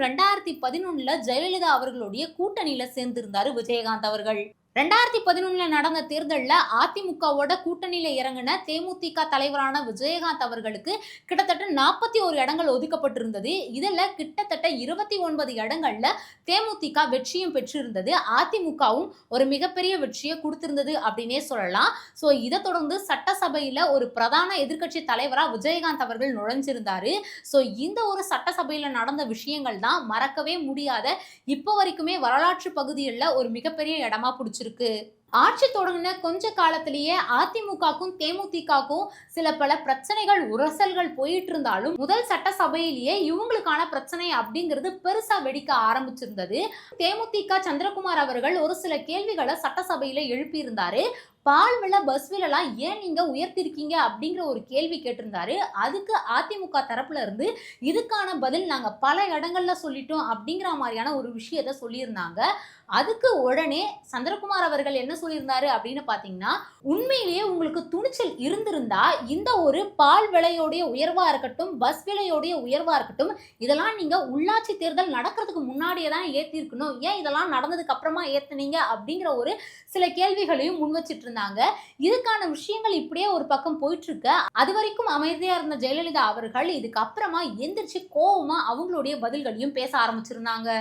2011 ஜெயலலிதா அவர்களுடைய கூட்டணியில சேர்ந்திருந்தாரு விஜயகாந்த் அவர்கள். 2011 நடந்த தேர்தல்ல அதிமுகவோட கூட்டணியில இறங்கின தேமுதிக தலைவரான விஜயகாந்த் அவர்களுக்கு கிட்டத்தட்ட 41 இடங்கள் ஒதுக்கப்பட்டிருந்தது. இதுல கிட்டத்தட்ட 29 இடங்கள்ல தேமுதிக வெற்றியும் பெற்றிருந்தது. அதிமுகவும் ஒரு மிகப்பெரிய வெற்றியை கொடுத்திருந்தது அப்படின்னே சொல்லலாம். சோ இதை தொடர்ந்து சட்டசபையில ஒரு பிரதான எதிர்க்கட்சி தலைவரா விஜயகாந்த் அவர்கள் நுழைஞ்சிருந்தாரு. சோ இந்த ஒரு சட்டசபையில நடந்த விஷயங்கள் தான் மறக்கவே முடியாத, இப்ப வரைக்குமே வரலாற்று பகுதியில் ஒரு மிகப்பெரிய இடமா பிடிச்சிருக்கு. ஆட்சி தொடங்கின கொஞ்ச காலத்திலேயே அதிமுகக்கும் தேமுதிகக்கும் சில பல பிரச்சனைகள் உரசல்கள் போயிட்டு இருந்தாலும் முதல் சட்டசபையிலேயே இவங்களுக்கான பிரச்சனை அப்படிங்கிறது பெருசா வெடிக்க ஆரம்பிச்சிருந்தது. தேமுதிக சந்திரகுமார் அவர்கள் ஒரு சில கேள்விகளை சட்டசபையில எழுப்பியிருந்தாரு. பால் விலை, பஸ் விலைலாம் ஏன் நீங்க உயர்த்திருக்கீங்க அப்படிங்கிற ஒரு கேள்வி கேட்டிருந்தாரு. அதுக்கு அதிமுக தரப்புல இருந்து இதுக்கான பதில் நாங்க பல இடங்கள்ல சொல்லிட்டோம் அப்படிங்கிற மாதிரியான ஒரு விஷயத்த சொல்லியிருந்தாங்க. அதுக்கு உடனே சந்திரகுமார் அவர்கள் என்ன சொல்லியிருந்தாரு அப்படின்னு பாத்தீங்கன்னா, உண்மையிலேயே உங்களுக்கு துணிச்சல் இருந்திருந்தா இந்த ஒரு பால் விலையோடைய உயர்வா இருக்கட்டும், பஸ் விலையோடைய உயர்வா இருக்கட்டும், இதெல்லாம் நீங்க உள்ளாட்சி தேர்தல் நடக்கிறதுக்கு முன்னாடியே தான் ஏத்திருக்கணும். ஏன் இதெல்லாம் நடந்ததுக்கு அப்புறமா ஏத்துனீங்க அப்படிங்கிற ஒரு சில கேள்விகளையும் முன் வச்சிட்டு இருந்தாங்க. இதுக்கான விஷயங்கள் இப்படியே ஒரு பக்கம் போயிட்டு இருக்கு. அது வரைக்கும் அமைதியா இருந்த ஜெயலலிதா அவர்கள் இதுக்கு அப்புறமா எந்திரிச்சு கோவமா அவங்களுடைய பதில்களையும் பேச ஆரம்பிச்சிருந்தாங்க.